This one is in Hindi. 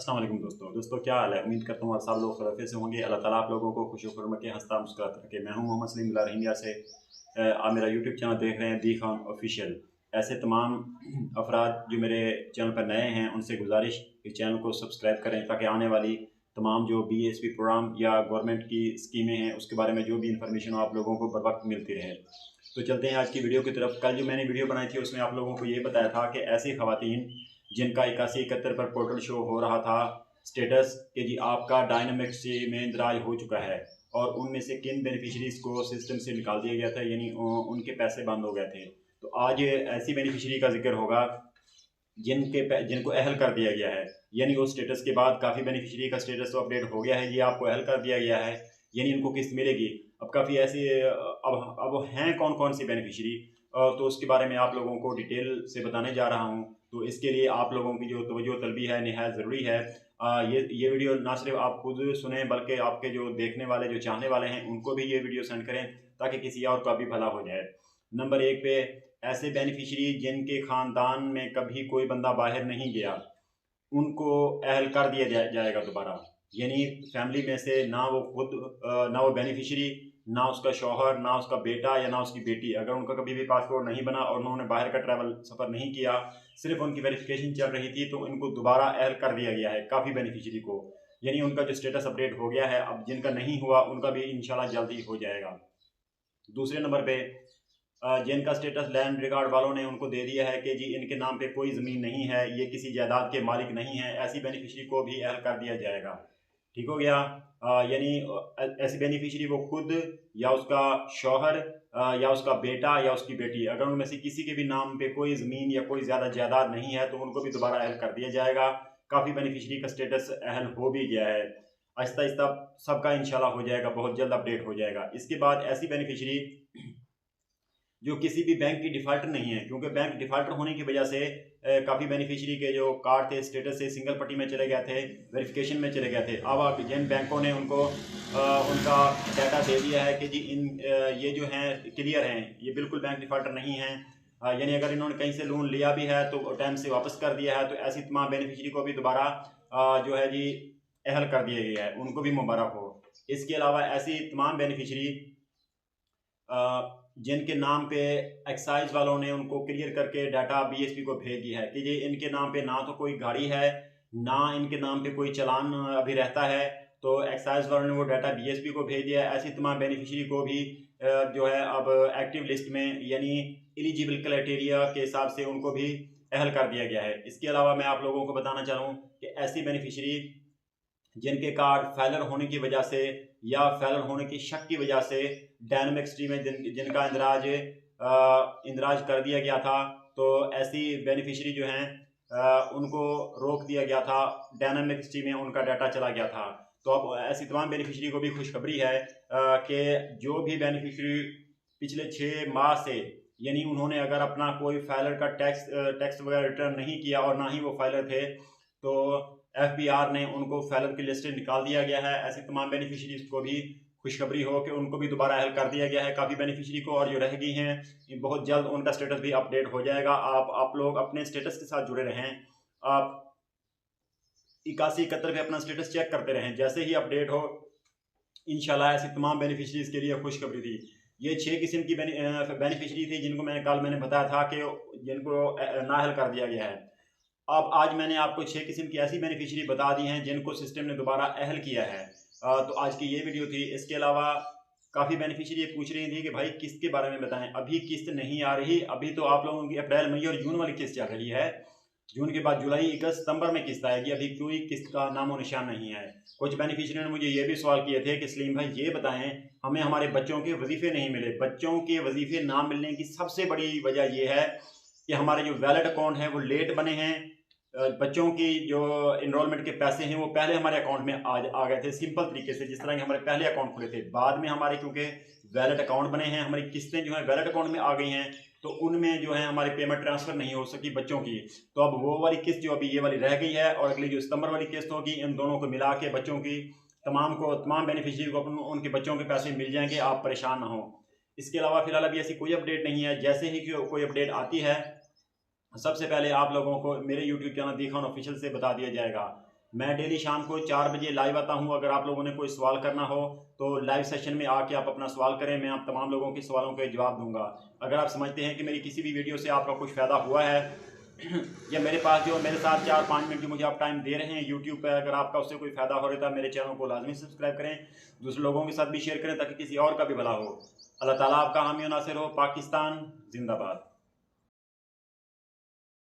अस्सलाम वालेकुम दोस्तों क्या हाल है। उम्मीद करता हूँ आप सब लोग खैरियत से होंगे। अल्लाह ताला आप लोगों को खुशी खुर्म के हंसता मुस्कुराता रखे। मैं हूँ मोहम्मद सलीम रोहिंग्या से। आप मेरा यूट्यूब चैनल देख रहे हैं दी खान ऑफिशियल। ऐसे तमाम अफराद जो मेरे चैनल पर नए हैं उनसे गुजारिश इस चैनल को सब्सक्राइब करें ताकि आने वाली तमाम जो BSP प्रोग्राम या गवर्नमेंट की स्कीमें हैं उसके बारे में जो भी इंफॉर्मेशन आप लोगों को बर वक्त मिलती रहे। तो चलते हैं आज की वीडियो की तरफ। कल जो मैंने वीडियो बनाई थी उसमें आप लोगों को ये बताया था कि ऐसी खवातीन जिनका 8171 पर पोर्टल शो हो रहा था स्टेटस कि जी आपका डायनामिक सी में इंदराज हो चुका है और उनमें से किन बेनिफिशरीज को सिस्टम से निकाल दिया गया था, यानी उनके पैसे बंद हो गए थे। तो आज ऐसी बेनिफिशरी का जिक्र होगा जिनको अहल कर दिया गया है, यानी वो स्टेटस के बाद काफ़ी बेनिफिशरी का स्टेटस तो अपडेट हो गया है, ये आपको अहल कर दिया गया है, यानी इनको किस्त मिलेगी। अब काफ़ी ऐसे अब हैं कौन कौन सी बेनिफिशरी, तो उसके बारे में आप लोगों को डिटेल से बताने जा रहा हूँ। तो इसके लिए आप लोगों की जो तवज्जो तलबी है नहायत ज़रूरी है। ये वीडियो ना सिर्फ आप खुद सुने बल्कि आपके जो देखने वाले जो चाहने वाले हैं उनको भी ये वीडियो सेंड करें ताकि किसी और का भी भला हो जाए। नंबर 1 पे ऐसे बेनिफिशरी जिनके ख़ानदान में कभी कोई बंदा बाहर नहीं गया उनको अहल कर दिया जाएगा दोबारा, यानी फैमिली में से ना वो खुद ना वो बेनिफिशरी, ना उसका शौहर, ना उसका बेटा या ना उसकी बेटी, अगर उनका कभी भी पासपोर्ट नहीं बना और उन्होंने बाहर का ट्रैवल सफ़र नहीं किया, सिर्फ उनकी वेरिफिकेशन चल रही थी, तो इनको दोबारा अहल कर दिया गया है काफ़ी बेनिफिशरी को, यानी उनका जो स्टेटस अपडेट हो गया है। अब जिनका नहीं हुआ उनका भी इंशाल्लाह जल्दी हो जाएगा। दूसरे नंबर पे जिनका स्टेटस लैंड रिकॉर्ड वालों ने उनको दे दिया है कि जी इनके नाम पे कोई ज़मीन नहीं है, ये किसी जायदाद के मालिक नहीं है, ऐसी बेनिफिशरी को भी अहल कर दिया जाएगा। ठीक हो गया। यानी ऐसी बेनिफिशरी वो खुद या उसका शौहर या उसका बेटा या उसकी बेटी, अगर उनमें से किसी के भी नाम पे कोई ज़मीन या कोई ज़्यादा जायदाद नहीं है तो उनको भी दोबारा अहल कर दिया जाएगा। काफ़ी बेनिफिशरी का स्टेटस अहल हो भी गया है, आहिस्ता आहिस्ता सबका इंशाल्लाह हो जाएगा, बहुत जल्द अपडेट हो जाएगा। इसके बाद ऐसी बेनिफिशरी जो किसी भी बैंक की डिफ़ाल्टर नहीं है, क्योंकि बैंक डिफ़ाल्टर होने की वजह से काफ़ी बेनिफिशरी के जो कार्ड थे स्टेटस से सिंगल पट्टी में चले गए थे, वेरिफिकेशन में चले गए थे। अब आप जिन बैंकों ने उनको उनका डाटा दे दिया है कि जी ये जो हैं क्लियर हैं, ये बिल्कुल बैंक डिफ़ाल्टर नहीं हैं, यानी अगर इन्होंने कहीं से लोन लिया भी है तो टाइम से वापस कर दिया है, तो ऐसी तमाम बेनिफिशरी को भी दोबारा जो है जी अहल कर दिया गया है, उनको भी मुबारक हो। इसके अलावा ऐसी तमाम बेनिफिशरी जिनके नाम पे एक्साइज वालों ने उनको क्लियर करके डाटा BSP को भेज दिया है कि ये इनके नाम पे ना तो कोई गाड़ी है, ना इनके नाम पे कोई चालान अभी रहता है, तो एक्साइज वालों ने वो डाटा BSP को भेज दिया है। ऐसी तमाम बेनिफिशरी को भी जो है अब एक्टिव लिस्ट में, यानी एलिजिबल क्राइटेरिया के हिसाब से उनको भी अहल कर दिया गया है। इसके अलावा मैं आप लोगों को बताना चाहूँ कि ऐसी बेनिफिशरी जिनके कार्ड फेलर होने की वजह से या फेलर होने की शक की वजह से डायनामिक स्ट्रीम में जिनका इंदराज कर दिया गया था, तो ऐसी बेनिफिशरी जो हैं उनको रोक दिया गया था, डायनामिक स्ट्रीम में उनका डाटा चला गया था। तो अब ऐसी तमाम बेनिफिशरी को भी खुशखबरी है कि जो भी बेनिफिशरी पिछले 6 माह से, यानी उन्होंने अगर अपना कोई फाइलर का टैक्स वगैरह रिटर्न नहीं किया और ना ही वो फाइलर थे, तो FBR ने उनको फाइलर की लिस्ट से निकाल दिया गया है। ऐसी तमाम बेनिफिशरीज को भी खुशखबरी हो कि उनको भी दोबारा अहल कर दिया गया है काफ़ी बेनिफिशरी को, और जो रह गई हैं बहुत जल्द उनका स्टेटस भी अपडेट हो जाएगा। आप लोग अपने स्टेटस के साथ जुड़े रहें, आप 8171 पे अपना स्टेटस चेक करते रहें, जैसे ही अपडेट हो इंशाल्लाह ऐसी तमाम बेनिफिशरीज के लिए खुशखबरी थी। ये 6 किस्म की बेनिफिशरी थी जिनको मैंने बताया था कि जिनको नाअहल कर दिया गया है। अब आज मैंने आपको 6 किस्म की ऐसी बेनिफिशरी बता दी हैं जिनको सिस्टम ने दोबारा अहल किया है। तो आज की ये वीडियो थी। इसके अलावा काफ़ी बेनिफिशरी ये पूछ रही थी कि भाई किस्त के बारे में बताएं। अभी किस्त नहीं आ रही, अभी तो आप लोगों की अप्रैल, मई और जून वाली किस्त चल रही है। जून के बाद जुलाई, अगस्त, सितंबर में किस्त आएगी, अभी कोई किस्त का नामो निशान नहीं है। कुछ बेनिफिशरी ने मुझे ये भी सवाल किए थे कि सलीम भाई ये बताएं हमें हमारे बच्चों के वजीफे नहीं मिले। बच्चों के वजीफे ना मिलने की सबसे बड़ी वजह यह है कि हमारे जो वैलिड अकाउंट हैं वो लेट बने हैं। बच्चों की जो इनरोलमेंट के पैसे हैं वो पहले हमारे अकाउंट में आ गए थे सिंपल तरीके से, जिस तरह के हमारे पहले अकाउंट खुले थे। बाद में हमारे क्योंकि वैलिड अकाउंट बने हैं, हमारी किस्तें जो हैं वैलिड अकाउंट में आ गई हैं, तो उनमें जो है हमारी पेमेंट ट्रांसफ़र नहीं हो सकी बच्चों की। तो अब वो वाली किस्त जो अभी ये वाली रह गई है और अगली जो सितंबर वाली किस्त होगी, इन दोनों को मिला के बच्चों की तमाम बेनिफिशरी को उनके बच्चों के पैसे मिल जाएंगे, आप परेशान ना हो। इसके अलावा फिलहाल अभी ऐसी कोई अपडेट नहीं है। जैसे ही कोई अपडेट आती है सबसे पहले आप लोगों को मेरे YouTube चैनल दी खान ऑफिशियल से बता दिया जाएगा। मैं डेली शाम को 4 बजे लाइव आता हूं। अगर आप लोगों ने कोई सवाल करना हो तो लाइव सेशन में आके आप अपना सवाल करें, मैं आप तमाम लोगों के सवालों के जवाब दूंगा। अगर आप समझते हैं कि मेरी किसी भी वीडियो से आपका कुछ फ़ायदा हुआ है या मेरे पास जो मेरे साथ 4-5 मिनट जो मुझे आप टाइम दे रहे हैं यूट्यूब पर, अगर आपका उससे कोई फ़ायदा हो रहा है, मेरे चैनल को लाजमी सब्सक्राइब करें, दूसरे लोगों के साथ भी शेयर करें ताकि किसी और का भी भला हो। अल्लाह ताला आपका हामी और नासिर हो। पाकिस्तान जिंदाबाद।